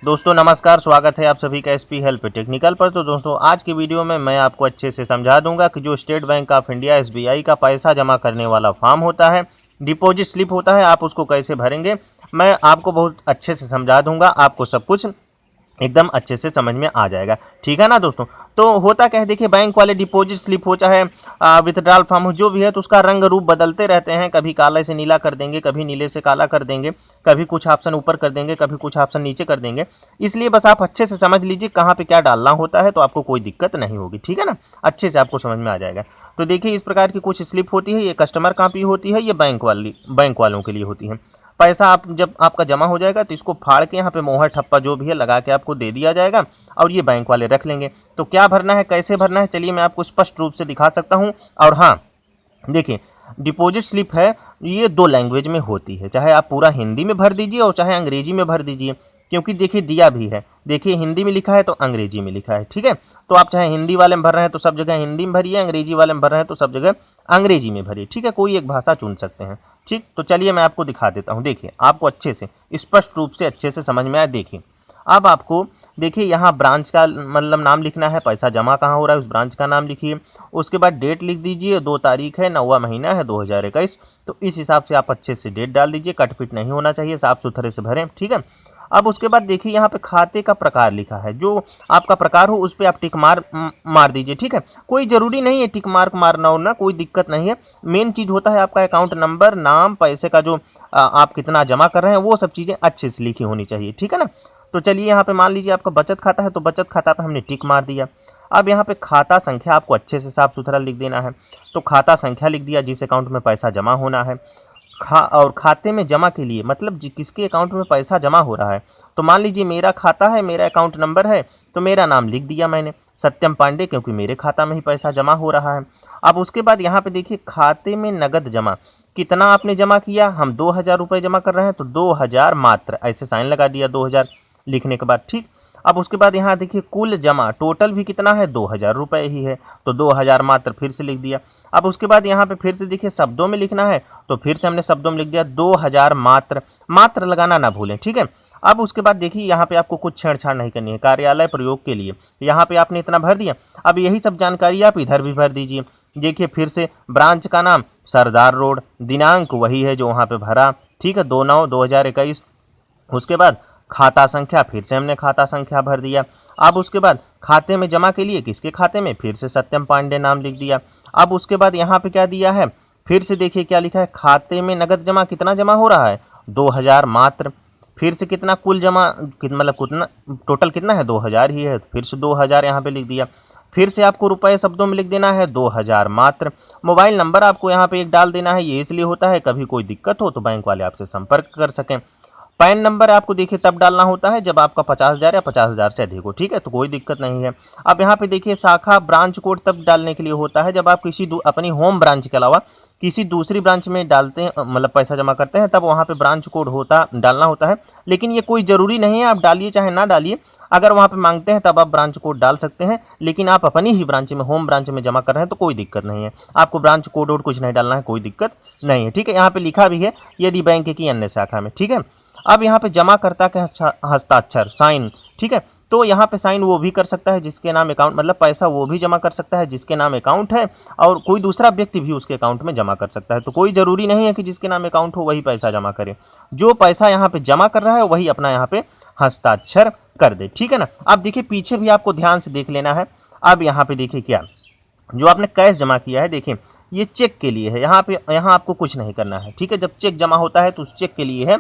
दोस्तों नमस्कार, स्वागत है आप सभी का एसपी हेल्प टेक्निकल पर। तो दोस्तों आज की वीडियो में मैं आपको अच्छे से समझा दूंगा कि जो state bank of India SBI का पैसा जमा करने वाला फॉर्म होता है, डिपॉजिट स्लिप होता है, आप उसको कैसे भरेंगे मैं आपको बहुत अच्छे से समझा दूंगा। आपको सब कुछ एकदम अच्छे से समझ में आ जाएगा, ठीक है ना दोस्तों। तो होता क्या है, देखिए बैंक वाले डिपॉजिट स्लिप हो चाहे विथड्रॉल फॉर्म हो, जो भी है तो उसका रंग रूप बदलते रहते हैं। कभी काले से नीला कर देंगे, कभी नीले से काला कर देंगे, कभी कुछ ऑप्शन ऊपर कर देंगे, कभी कुछ ऑप्शन नीचे कर देंगे। इसलिए बस आप अच्छे से समझ लीजिए कहाँ पे क्या डालना होता है, तो आपको कोई दिक्कत नहीं होगी, ठीक है ना। अच्छे से आपको समझ में आ जाएगा। तो देखिए इस प्रकार की कुछ स्लिप होती है, ये कस्टमर कॉपी होती है, ये बैंक वालों के लिए होती है। पैसा आप जब आपका जमा हो जाएगा तो इसको फाड़ के यहाँ पे मोहर ठप्पा जो भी है लगा के आपको दे दिया जाएगा और ये बैंक वाले रख लेंगे। तो क्या भरना है, कैसे भरना है, चलिए मैं आपको स्पष्ट रूप से दिखा सकता हूँ। और हाँ देखिए, डिपॉजिट स्लिप है ये 2 लैंग्वेज में होती है, चाहे आप पूरा हिंदी में भर दीजिए और चाहे अंग्रेजी में भर दीजिए, क्योंकि देखिए दिया भी है, देखिए हिंदी में लिखा है तो अंग्रेजी में लिखा है, ठीक है। तो आप चाहे हिंदी वाले में भर रहे हैं तो सब जगह हिंदी में भरिए, अंग्रेजी वाले में भर रहे हैं तो सब जगह अंग्रेजी में भरिए, ठीक है। कोई एक भाषा चुन सकते हैं, ठीक। तो चलिए मैं आपको दिखा देता हूँ, देखिए आपको अच्छे से स्पष्ट रूप से अच्छे से समझ में आए। देखिए अब आपको देखिए यहाँ ब्रांच का मतलब नाम लिखना है, पैसा जमा कहाँ हो रहा है उस ब्रांच का नाम लिखिए। उसके बाद डेट लिख दीजिए, 2 तारीख है, 9वां महीना है 2021। तो इस हिसाब से आप अच्छे से डेट डाल दीजिए, कटपिट नहीं होना चाहिए, साफ सुथरे से भरें, ठीक है। अब उसके बाद देखिए यहाँ पे खाते का प्रकार लिखा है, जो आपका प्रकार हो उस पर आप टिक मार दीजिए, ठीक है। कोई जरूरी नहीं है टिक मार्क मारना हो ना, कोई दिक्कत नहीं है। मेन चीज होता है आपका अकाउंट नंबर, नाम, पैसे का जो आप कितना जमा कर रहे हैं वो सब चीजें अच्छे से लिखी होनी चाहिए, ठीक है ना। तो चलिए यहाँ पे मान लीजिए आपका बचत खाता है तो बचत खाता पे हमने टिक मार दिया। अब यहाँ पे खाता संख्या आपको अच्छे से साफ सुथरा लिख देना है। तो खाता संख्या लिख दिया जिस अकाउंट में पैसा जमा होना है। और खाते में जमा के लिए मतलब किसके अकाउंट में पैसा जमा हो रहा है, तो मान लीजिए मेरा खाता है, मेरा अकाउंट नंबर है, तो मेरा नाम लिख दिया मैंने सत्यम पांडे, क्योंकि मेरे खाता में ही पैसा जमा हो रहा है। अब उसके बाद यहाँ पे देखिए खाते में नगद जमा, कितना आपने जमा किया, हम 2000 रुपये जमा कर रहे हैं तो 2000 मात्र, ऐसे साइन लगा दिया 2000 लिखने के बाद, ठीक। अब उसके बाद यहाँ देखिए कुल जमा टोटल भी कितना है, 2000 रुपये ही है, तो 2000 मात्र फिर से लिख दिया। अब उसके बाद यहाँ पे फिर से देखिए शब्दों में लिखना है, तो फिर से हमने शब्दों में लिख दिया 2000 मात्र, मात्र लगाना ना भूलें, ठीक है। अब उसके बाद देखिए यहाँ पे आपको कुछ छेड़छाड़ नहीं करनी है, कार्यालय प्रयोग के लिए यहाँ पे आपने इतना भर दिया। अब यही सब जानकारी आप इधर भी भर दीजिए। देखिए फिर से ब्रांच का नाम सरदार रोड, दिनांक वही है जो वहाँ पे भरा, ठीक है, 2/9/2021। उसके बाद खाता संख्या, फिर से हमने खाता संख्या भर दिया। अब उसके बाद खाते में जमा के लिए किसके खाते में, फिर से सत्यम पांडे नाम लिख दिया। अब उसके बाद यहाँ पे क्या दिया है, फिर से देखिए क्या लिखा है, खाते में नगद जमा कितना जमा हो रहा है, 2000 मात्र। फिर से कितना कुल जमा मतलब कितना टोटल कितना है, 2000 ही है, फिर से 2000 यहाँ पे लिख दिया। फिर से आपको रुपए शब्दों में लिख देना है 2000 मात्र। मोबाइल नंबर आपको यहाँ पे एक डाल देना है, ये इसलिए होता है कभी कोई दिक्कत हो तो बैंक वाले आपसे संपर्क कर सकें। पैन नंबर आपको देखिए तब डालना होता है जब आपका 50,000 या 50,000 से अधिक हो, ठीक है, तो कोई दिक्कत नहीं है। अब यहाँ पे देखिए शाखा ब्रांच कोड तब डालने के लिए होता है जब आप किसी अपनी होम ब्रांच के अलावा किसी दूसरी ब्रांच में डालते हैं, मतलब पैसा जमा करते हैं, तब वहाँ पे ब्रांच कोड डालना होता है। लेकिन ये कोई ज़रूरी नहीं है, आप डालिए चाहे ना डालिए, अगर वहाँ पे मांगते हैं तब आप ब्रांच कोड डाल सकते हैं। लेकिन आप अपनी ही ब्रांच में होम ब्रांच में जमा कर रहे हैं तो कोई दिक्कत नहीं है, आपको ब्रांच कोड और कुछ नहीं डालना है, कोई दिक्कत नहीं है, ठीक है। यहाँ पे लिखा भी है यदि बैंक की अन्य शाखा में, ठीक है। अब यहाँ पे जमाकर्ता के हस्ताक्षर साइन, ठीक है, तो यहाँ पे साइन वो भी कर सकता है जिसके नाम अकाउंट मतलब पैसा वो भी जमा कर सकता है जिसके नाम अकाउंट है, और कोई दूसरा व्यक्ति भी उसके अकाउंट में जमा कर सकता है। तो कोई ज़रूरी नहीं है कि जिसके नाम अकाउंट हो वही पैसा जमा करे, जो पैसा यहाँ पे जमा कर रहा है वही अपना यहाँ पे हस्ताक्षर कर दे, ठीक है ना। अब देखिए पीछे भी आपको ध्यान से देख लेना है। अब यहाँ पे देखिए क्या जो आपने कैश जमा किया है, देखिए ये चेक के लिए है, यहाँ आपको कुछ नहीं करना है, ठीक है। जब चेक जमा होता है तो उस चेक के लिए है।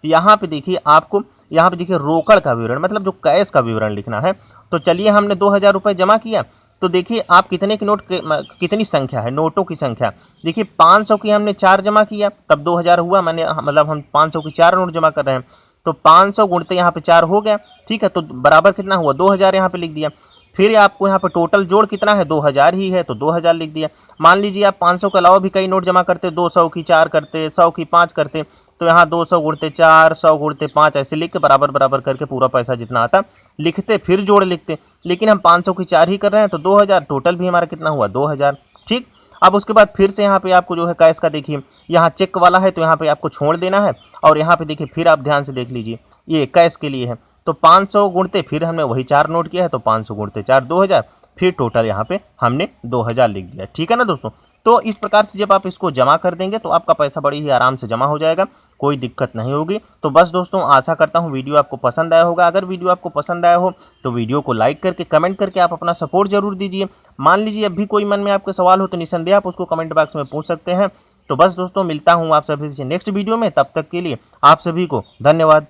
यहाँ पे देखिए आपको यहाँ पे देखिए रोकड़ का विवरण मतलब जो कैश का विवरण लिखना है। तो चलिए हमने 2000 रुपये जमा किया, तो देखिए आप कितने के नोट कितनी संख्या है, नोटों की संख्या देखिए 500 की हमने 4 जमा किया तब 2000 हुआ, मैंने मतलब हम 500 की 4 नोट जमा कर रहे हैं तो 500 गुणते यहाँ पे 4 हो गया, ठीक है। तो बराबर कितना हुआ, 2000 यहाँ पे लिख दिया। फिर आपको यहाँ पे टोटल जोड़ कितना है, 2000 ही है, तो 2000 लिख दिया। मान लीजिए आप 500 के अलावा भी कई नोट जमा करते, 200 की 4 करते, 100 की 5 करते, तो यहाँ 200 गुणते 4, 100 गुणते 5 ऐसे लिख के बराबर बराबर करके पूरा पैसा जितना आता लिखते, फिर जोड़ लिखते। लेकिन हम 500 की 4 ही कर रहे हैं तो 2000 टोटल भी हमारा कितना हुआ, 2000, ठीक। अब उसके बाद फिर से यहाँ पे आपको जो है कैश का देखिए यहाँ चेक वाला है तो यहाँ पे आपको छोड़ देना है। और यहाँ पे देखिए फिर आप ध्यान से देख लीजिए ये कैश के लिए है, तो 500 गुणते फिर हमने वही 4 नोट किया है, तो 500 गुणते 4 2000, फिर टोटल यहाँ पे हमने 2000 लिख दिया। ठीक है ना दोस्तों। तो इस प्रकार से जब आप इसको जमा कर देंगे तो आपका पैसा बड़ी ही आराम से जमा हो जाएगा, कोई दिक्कत नहीं होगी। तो बस दोस्तों आशा करता हूँ वीडियो आपको पसंद आया होगा। अगर वीडियो आपको पसंद आया हो तो वीडियो को लाइक करके कमेंट करके आप अपना सपोर्ट जरूर दीजिए। मान लीजिए अब भी कोई मन में आपके सवाल हो तो निसंदेह आप उसको कमेंट बॉक्स में पूछ सकते हैं। तो बस दोस्तों मिलता हूँ आप सभी से नेक्स्ट वीडियो में, तब तक के लिए आप सभी को धन्यवाद।